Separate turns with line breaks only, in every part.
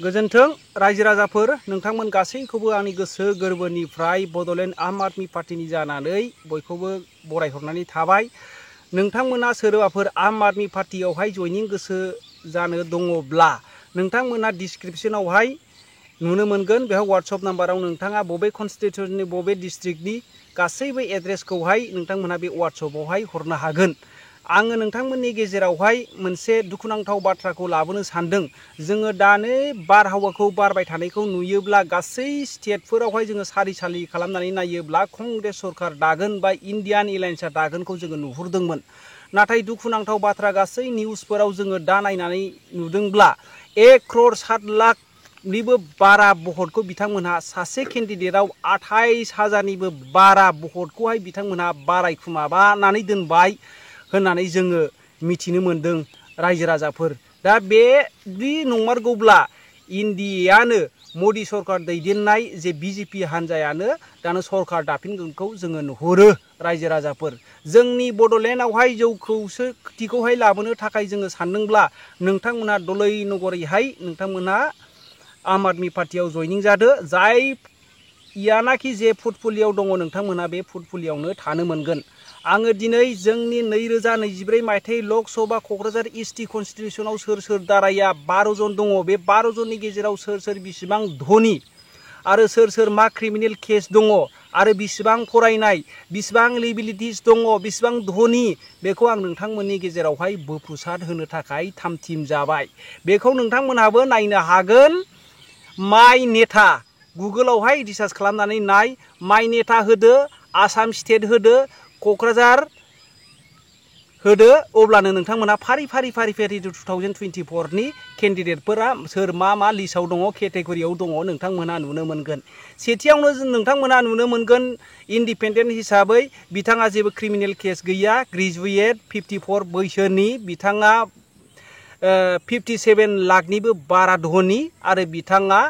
गोजोन्थों रायजो राजाफोर नोंथांमोन गासैखौबो आंनि गोसो गोरबोनिफ्राय बड'लेण्ड आम आदमी पार्टीनि जानानै बयखौबो बरायहरनानै थाबाय। नोंथांमोना सोरबाफोर आम आदमी पार्टीयावहाय जयनिं गोसो जानो दङब्ला नोंथांमोना डिसक्रिप्शनावहाय नुनो मोनगोन। बेयाव वाट्सएप नाम्बाराव नोंथाङा बबे कन्स्टिट्युशननि बबे डिस्ट्रिक्टनि गासैबो एड्रेसखौहाय नोंथांमोना बे वाट्सएपआवहाय हरनो हागोन। आङो नोंथांमोननि गेजेरावहाय मोनसे दुखुनांथाव बाथ्राखौ लाबोनो सानदों। जोङो दानो बारहावाखौ बारबाय थानायखौ नुयोब्ला गासै स्टेटफोरावहाय जोङो सारि सारि खालामनानै नायोब्ला कंग्रेस सरकार दागोन बा इन्डियान एलायन्सआ दागोनखौ जोङो नुहुरदोंमोन। नाथाय दुखुनांथाव बाथ्रा गासै निउसफोराव जोङो दा नायनानै नुदोंब्ला 1 करोड़ 7 लाखनिबो बारा भटखौ बिथांमोनहा सासे केन्डिडेटआव 28,000निबो बारा भटखौहाय बिथांमोनहा बारायखुमाबानानै दोनबाय होननानै जोङो मिथिनो मोनदों रायजो राजाफोर। दा बेदि नंमारगौब्ला इन्डियानो मदि सरकार दैदेननाय जे बिजेपि हान्जायानो दानो सरकार दाफिनगोनखौ जोङो नुहुरो रायजो राजाफोर। जोंनि बड'लेण्डआवहाय जौखौसेथिखौहाय लाबोनो थाखाय जोङो सानदोंब्ला नोंथांमोना दलै नगरैहाय नोंथांमोना आम आदमी पार्टीयाव जयनिं जादो। जाययानाखि जे फुटफुलियाव दङ नोंथांमोना बे फुटफुलियावनो थानो मोनगोन। आङो दिनै जोंनि 2024 मायथाइ लकसभा क'क्राझार इस्ट कन्स्टिट्युशनाव सोर सोर दाराया 12 जन दङ। बे 12 जननि गेजेराव सोर सोर बिसिबां धनी आरो सोर सोर मा क्रिमिनेल केस दङ आरो बिसिबां फरायनाय बिसिबां लिबिलिटिस दङ बिसिबां धनी बेखौ आं नोंथांमोननि गेजेरावहाय बोफ्रुसार होनो थाखाय थामथिम जाबाय। बेखौ नोंथांमोनहाबो नायनो हागोन। माइ नेता गुगोलावहाय रिसार्च खालामनानै नाय। माइ नेता होदो, आसाम स्टेट होदो, क'क्राझार होदो, अब्लानो नोंथांमोना फारि फारि 2024नि केन्डिडेटफोरा सोर मा लिस्टआव दङ केटेगरियाव दङ नोंथांमोना नुनो मोनगोन। सेथियावनो नोंथांमोना नुनो मोनगोन इन्डिपेन्डेन्ट हिसाबै बिथाङा जेबो क्रिमिनेल केस गैया, ग्रेजुवेट 54 बैसोनि, बिथाङा 57 लाखनिबो बारा धनी आरो बिथाङा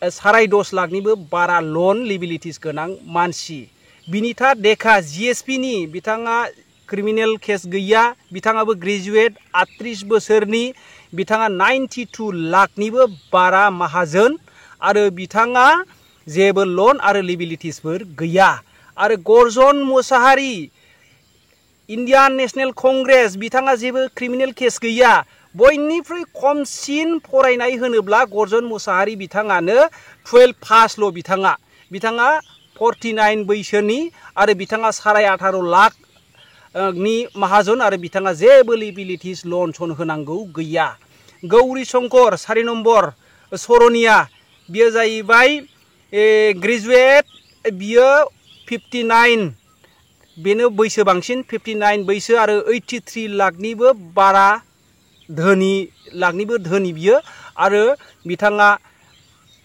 10.5 लाखनिबो बारा लन लिबिलिटिस गोनां मानसि। बिनिता देखा जिएसपिनि, बिथाङा क्रिमिनेल केस गैया, बिथाङाबो ग्रेजुवेट 38 बोसोरनि, बिथाङा 92 लाखनिबो बारा माहाजोन आरो बिथाङा जेबो लन आरो लिबिलिटिसफोर गैया। आरो गर्जन मोसाहारी इन्डियान नेशनेल कंग्रेस, बिथाङा जेबो क्रिमिनेल केस गैया। बयनिख्रुइ खमसिन फरायनाय होनोब्ला गर्जन मोसाहारी बिथाङानो 12 पासल' बिथाङा 49 बैसोनि आरो बिथाङा 18.5 लाखनि माहाजन आरो बिथाङा जेबो लिबिलिटिस लन सन होनांगौ गैया। गौरी शंकर 4 नम्बर सरनिया, बियो जाहैबाय ग्रेजुवेट, बियो 59, बेनो बैसो बांसिन 59 बैसो आरो 83 लाखनिबो बारा धोनि बियो आरो बिथाङा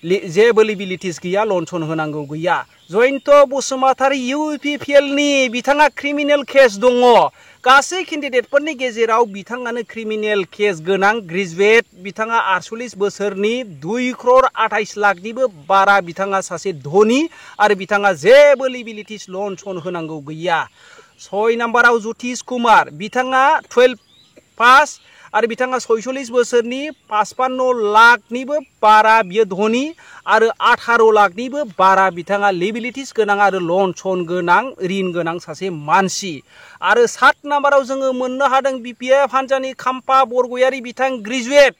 जेबो लिबिलिटिस गैया, लन सन होनांगौ गैया। जयन्त बसुमतारी इउपिपिएलनि, बिथाङा क्रिमिनेल केस दङ। गासै केन्डिडेटफोरनि गेजेराव बिथाङानो क्रिमिनेल केस गोनां, ग्रेजुवेट, बिथाङा 48 बोसोरनि, 2 करोड़ 28 लाखनिबो बारा बिथाङा सासे धनी आरो बिथाङा जेबो लिबिलिटिस लन सन होनांगौ गैया। 6 नम्बराव ज्योतिष कुमार, बिथाङा 12 पास आरो बिथाङा 46 बोसोरनि, 55 लाखनिबो बारा बियो धनी आरो 18 लाखनिबो बारा बिथाङा लिबिलिटिस गोनां आरो लन सन गोनां, ऋण गोनां सासे मानसि। आरो 7 नम्बराव जोङो मोननो हादों बिपिएफ हान्जानि खाम्फा बरगयारी, बिथां ग्रेजुवेट,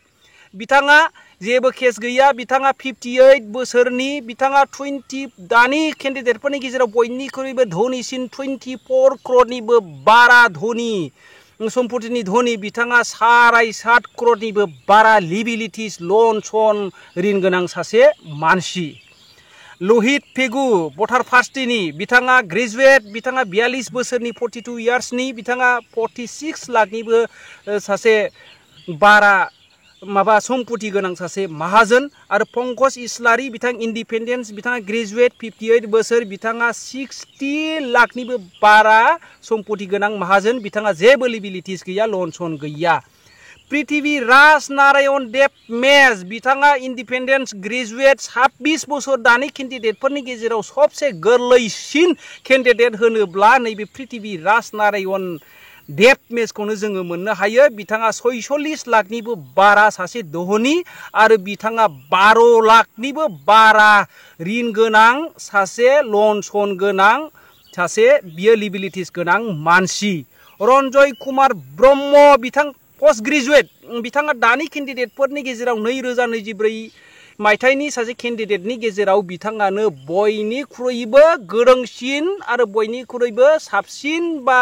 बिथाङा जेबो केस गैया, बिथाङा 58 बोसोरनि, बिथाङा 20 दानि केन्डिडेटफोरनि गेजेराव बयनिख्रुइबो धनीसिन, 24 करोड़निबो बारा धनी सम्पतिनि धनी, बिथाङा 7.5 करोड़निबो बारा लिबिलिटिस लन सन ऋण गोनां सासे मानसि। लहित पेगु भटार पार्टीनि, बिथाङा ग्रेजुवेट, बिथाङा 42 बोसोरनि, 42 इयार्सनि, बिथाङा 46 लाखनिबो सासे बारा सम्पति गोनां सासे माहाजोन। आरो पंकज इस्लारि, बिथां इन्डिपेन्डेन्स, बिथाङा ग्रेजुवेट 58 बोसोर, बिथाङा 60 लाखनिबो बारा सम्पति गोनां माहाजोन, बिथाङा जेबो लिबिलिटिस गैया, लन सन गैया। पृथ्वी राज नारायण देब मेस, बिथाङा इन्डिपेन्डेन्स, ग्रेजुवेट 26 बोसोर, दानि केन्डिडेटफोरनि गेजेराव सबसे गोरलैसिन केन्डिडेट होनोब्ला नैबे पृथ्वी राज नारायण डेप मेचखौनो जोङो मोननो हायो बिथाङा 46 लाखनिबो बारा सासे धोनि आरो बिथाङा 12 लाखनिबो बारा ऋण गोनां सासे लन सन गोनां सासे बियो लिबिलिटिस गोनां मानसि रन्जय कुमार ब्रह्म बिथां पोस्ट ग्रेजुएट बिथाङा दानि केन्डिडेटफोरनि गेजेराव 2024 मायथाइनि सासे केन्डिडेटनि गेजेराव बिथाङानो बयनिख्रुइबो गोरोंसिन आरो बयनिख्रुइबो साबसिन बा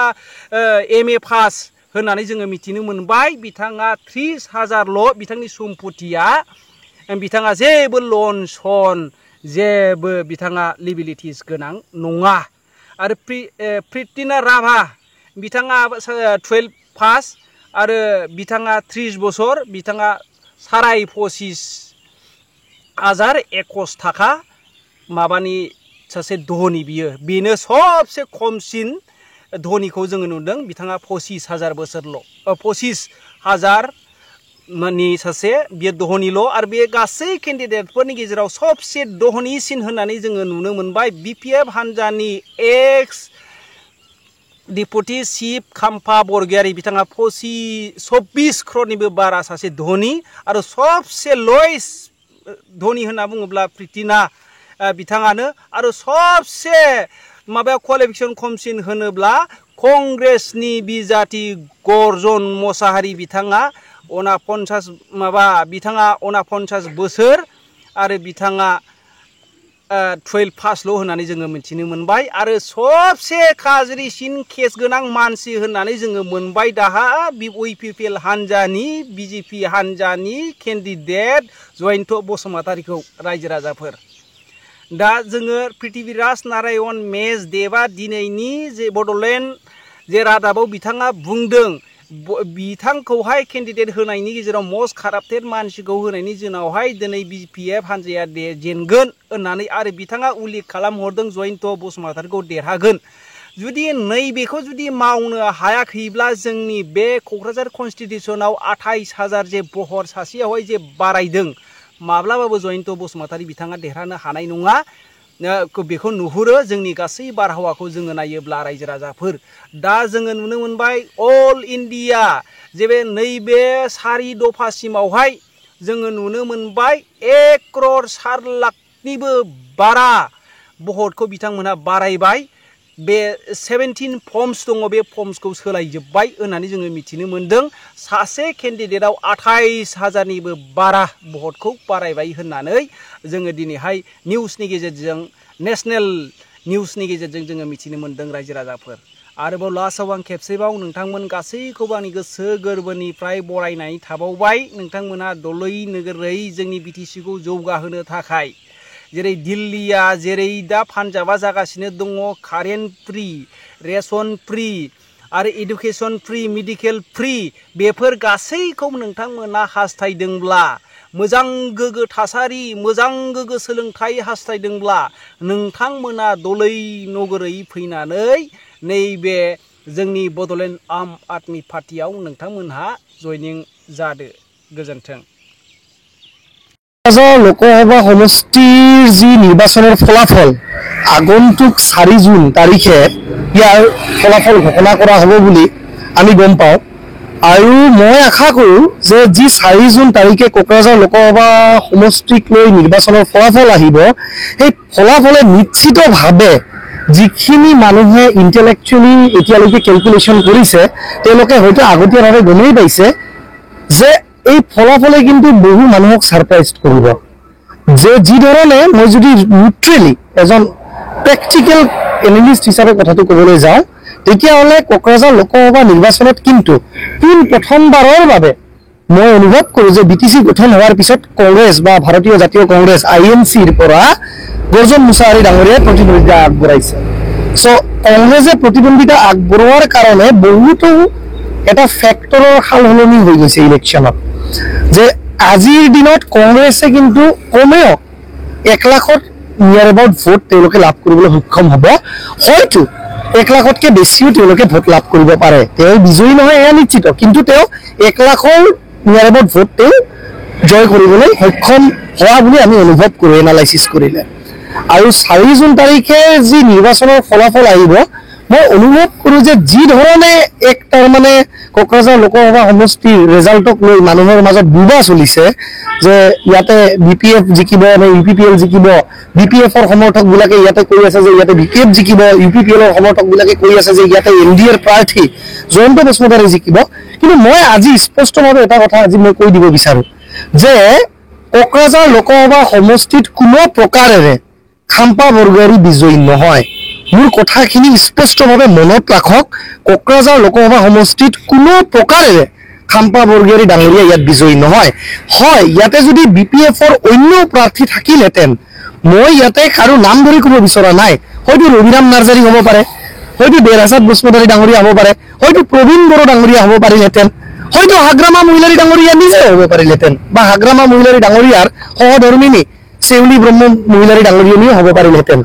एमए पास होननानै जोङो मिथिनो मोनबाय बिथाङा 30,000ल' बिथांनि सम्पथिया बिथाङा जेबो लन सन जेबो बिथाङा लिबिलिटिस गोनां नङा आरो प्रितिना राभा बिथाङा 12 पास आरो बिथाङा 30 बोसोर बिथाङा 25,021 थाखा माबानि सासे धोनि बियो बेनो सबसे खमसिन धोनिखौ जोङो नुदों बिथाङा 25,000 बोसोरल' 25,000 मानि सासे बियो धोनिल' आरो बे गासै केन्डिडेटफोरनि गेजेराव सबसे धोनिसिन होननानै जोङो नुनो मोनबाय बिपिएफ हानजानि एक्स डिपुटि चिफ खाम्फा बरगयारी बिथाङा 24 crore बारा सासे धोनि आरो सबसे लयेस्ट धोनि होनना बुङोब्ला प्रितिना बिथाङानो आरो सबसे माबायाव क्वालिफिकेसन खमसिन होनोब्ला कंग्रेसनि बिजाति गर्जन मोसाहारी बिथाङा 49 बोसोर आरो बिथाङा 12 पासल' होननानै जोङो मिथिनो मोनबाय आरो सबसे गाज्रिसिन केस गोनां मानसि होननानै जोङो मोनबाय दाहा इउपिपिएल हानजानि बिजेपि हानजानि केन्डिडेट जयन्त बसुमतारीखौ रायजो राजाफोर दा जोङो पृथ्वीराज नारायण मेस देबा दिनैनि जे बड'लेण्ड जे रादाबाव बिथाङा बुंदों बिथांखौहाय केन्डिडेट होनायनि गेजेराव मस्ट काराप्टेड मानसिखौ होनायनि जुनावहाय दिनै बिपिएफ हानजाया जेनगोन होननानै आरो बिथाङा उल्लेख खालामहरदों जयन्त बसुमतारीखौ देरहागोन जुदि नैबेखौ जुदि मावनो हायाखैब्ला जोंनि बे क'क्राझार कनस्टिटिउसनाव 28,000 जे बहर सासेयावहाय जे बारायदों माब्लाबाबो जयन्त बसुमतारी बिथाङा देरहानो हानाय नङा बेखौ नुहुरो जोंनि गासै बारहावाखौ जोङो नायोब्ला रायजो राजाफोर दा जोङो नुनो मोनबाय अल इन्डिया जे बे नैबे सारि दफासिमावहाय जोङो नुनो मोनबाय 1 crore 4 लाखनिबो बारा बहरखौ बिथांमोनहा बारायबाय बे 17 फर्म्स दङ बे फर्म्सखौ सोलायजोब्बाय होननानै जोङो मिथिनो मोनदों सासे केन्डिडेटआव 28,000निबो बारा बहरखौ बारायबाय होननानै जोङो दिनैहाय निउसनि गेजेरजों नेशनेल निउसनि गेजेरजों जोङो मिथिनो मोनदों रायजो राजाफोर आरोबाव लास्टआव आं खेबसेबाव नोंथांमोन गासैखौबो आंनि गोसो गोरबोनिफ्राय बरायनानै थाबावबाय नोंथांमोना दलै नोगोरै जोंनि बिटिसिखौ जौगाहोनो थाखाय जेरै दिल्लीया जेरै दा पान्जाबा जागासिनो दङ कारेन्ट फ्रि रेशन फ्रि आरो एडुकेशन फ्रि मेडिकेल फ्रि बेफोर गासैखौ नोंथांमोना हास्थायदोंब्ला मोजां गोग्गो थासारि मोजां गोग्गो सोलोंथाइ हास्थायदोंब्ला नोंथांमोना दलै नोगोरै फैनानै नैबे जोंनि बड'लेण्ड आम आदमि पार्टियाव नोंथांमोनहा जयनिं जादो गोजोन्थों
लोकसभा समष्टिर जी निर्वाचन फलाफल आगंतुक 4 जून तारिखे यार फलाफल घोषणा करा हबो बुली आमी गम पाओ आरु मैं आशा करूँ जे जी 4 जून तारिखे कोकराझार लोकसभा समष्टिक লৈ निर्वाचन फलाफल आहिब हे फलाफले निश्चित भावे जिखिनि मानुहे इंटेलेक्चुअली एतियाলৈকে कैलकुलेशन करिसे तेलोके हयतो আগতীয়াভাৱে গমেই পাইছে যে এই ফলাফলে কিন্তু বহু মানুহক সারপ্রাইজ কৰিব যে যি ধৰণে মই যদি নিউট্ৰেলি এজন প্ৰেক্টিকেল এনালিষ্ট হিচাপে কথাটো ক'বলৈ যাওঁ তেতিয়াহ'লে কোকৰাঝাৰ লোকসভা নিৰ্বাচনত কিন্তু প্ৰথমবাৰৰ বাবে মই অনুভৱ কৰোঁ যে বিটিসি গঠন হোৱাৰ পিছত কংগ্ৰেছ বা ভাৰতীয় জাতীয় কংগ্ৰেছ আইএনচিৰ পৰা গৰ্জন মুছাহাৰী ডাঙৰীয়াই প্ৰতিদ্বন্দ্বিতা আগবঢ়াইছে সো কংগ্ৰেছে প্ৰতিদ্বন্দ্বিতা আগবঢ়োৱাৰ কাৰণে বহুতো এটা ফ্যাক্টৰৰ হালহলনি হৈ গৈছে ইলেকশ্যনত যে আজিৰ দিনত কংগ্ৰেছে কিন্তু কমেও 1 লাখত নিয়াৰ এবাউট ভোট তেওঁলোকে লাভ কৰিবলৈ সক্ষম হ'ব হয়তো 1 লাখতকৈ বেছিও তেওঁলোকে ভোট লাভ কৰিব পাৰে তেওঁ বিজয়ী নহয় এয়া নিশ্চিত কিন্তু তেওঁ 1 লাখৰ নিয়াৰ এবাউট ভোট তেওঁ জয় কৰিবলৈ সক্ষম হোৱা বুলি আমি অনুভৱ কৰোঁ এনালাইসিস কৰিলে আৰু 4 জুন তাৰিখে যি নিৰ্বাচনৰ ফলাফল আহিব মই অনুভৱ কৰোঁ যে যি ধৰণে এক তাৰমানে কোকৰাঝাৰ লোকসভা সমষ্টিৰ ৰিজাল্টক লৈ মানুহৰ মাজত বুবা চলিছে যে ইয়াতে BPF জিকিব নে UPPL জিকিব, BPFৰ সমৰ্থকবিলাকে ইয়াতে কৈ আছে যে ইয়াতে BPF জিকিব, UPPLৰ সমৰ্থকবিলাকে কৈ আছে যে ইয়াতে NDAৰ প্ৰাৰ্থী জয়ন্ত বসুমতাৰী জিকিব। কিন্তু মই আজি স্পষ্টভাৱে এটা কথা আজি মই কৈ দিব বিচাৰোঁ যে কোকৰাঝাৰ লোকসভা সমষ্টিত কোনো প্ৰকাৰেৰে খাম্পা বৰগোহাঁই বিজয়ী নহয়। মোৰ কথাখিনি স্পষ্টভাৱে মনত ৰাখক, কোকৰাঝাৰ লোকসভা সমষ্টিত কোনো প্ৰকাৰেৰে খাম্পা বৰগোহাঁই ডাঙৰীয়া ইয়াত বিজয়ী নহয়। হয়, ইয়াতে যদি BPFৰ অন্য প্ৰাৰ্থী থাকিলহেঁতেন, মই ইয়াতে কাৰো নাম ধৰি ক'ব বিচৰা নাই, হয়তো ৰবিৰাম নাৰ্জাৰী হ'ব পাৰে, হয়তো দেৰহাছাদ বসুমতাৰী ডাঙৰীয়া হ'ব পাৰে, হয়তো প্ৰবীণ বড়ো ডাঙৰীয়া হ'ব পাৰিলহেঁতেন, হয়তো হাগ্ৰামা মহিলাৰী ডাঙৰীয়া নিজে হ'ব পাৰিলহেঁতেন, বা হাগ্ৰামা মহিলাৰী ডাঙৰীয়াৰ সহধৰ্মিনী চেউলি ব্ৰহ্ম মহিলাৰী ডাঙৰীয়নীও হ'ব পাৰিলহেঁতেন।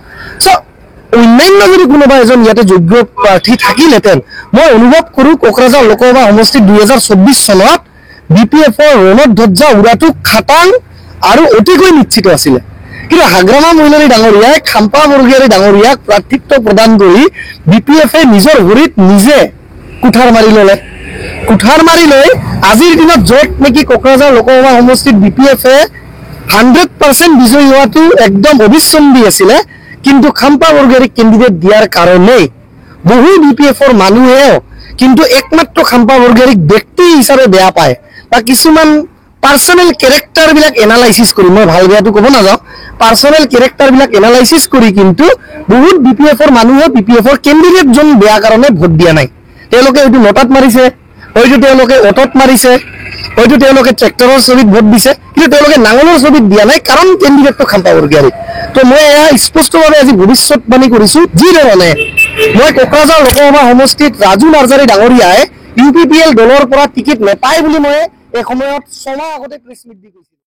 অন্যান্য যদি কোনোবা এজন ইয়াতে যোগ্য প্ৰাৰ্থী থাকিলহেঁতেন, মই অনুভৱ কৰোঁ কোকৰাঝাৰ লোকসভা সমষ্টিত 2024 চনত BPFৰ ৰণধ্বজা উৰাটো খাটাং আৰু অতিকৈ নিশ্চিত আছিলে। কিন্তু হাগ্ৰামা মহিলাৰী ডাঙৰীয়াই খাম্পা বৰগোহাঁই ডাঙৰীয়াক প্ৰাৰ্থিত্ব প্ৰদান কৰি BPFে নিজৰ ভৰিত নিজে কুঠাৰ মাৰি ল'লে। কুঠাৰ মাৰি লৈ আজিৰ দিনত য'ত নেকি কোকৰাঝাৰ লোকসভা সমষ্টিত BPFে 100% বিজয়ী হোৱাটো একদম অবিচ্ছন্দি আছিলে, কিন্তু খাম্পা বৰগোহাঁইক কেণ্ডিডেট দিয়াৰ কাৰণেই বহু BPFৰ মানুহেও কিন্তু একমাত্ৰ খাম্পা বৰগোহাঁইক ব্যক্তি হিচাপে বেয়া পায়, বা কিছুমান পাৰ্চনেল কেৰেক্টাৰবিলাক এনালাইচিছ কৰি, মই ভাল বেয়াটো ক'ব নাযাওঁ, পাৰ্চনেল কেৰেক্টাৰবিলাক এনালাইচিছ কৰি কিন্তু বহুত BPFৰ মানুহে BPFৰ কেণ্ডিডেটজন বেয়া কাৰণে ভোট দিয়া নাই। তেওঁলোকে হয়তো নটাত মাৰিছে, হয়তো তেওঁলোকে অটত মাৰিছে, হয়তো তেওঁলোকে ট্ৰেক্টৰৰ ছবিত ভোট দিছে, কিন্তু তেওঁলোকে নাঙলৰ ছবিত দিয়া নাই, কাৰণ কেণ্ডিডেটটো খাম্পা বৰগোহাঁই। তো মই এয়া স্পষ্টভাৱে আজি ভৱিষ্যতবাণী কৰিছোঁ, যি ধৰণে মই কোকৰাঝাৰ লোকসভা সমষ্টিত ৰাজু নাৰ্জাৰী ডাঙৰীয়াই UPPL দলৰ পৰা টিকেট নাপায় বুলি মই এসময়ত 6 মাহ আগতে প্ৰেছ মিট দি কৈছিলোঁ।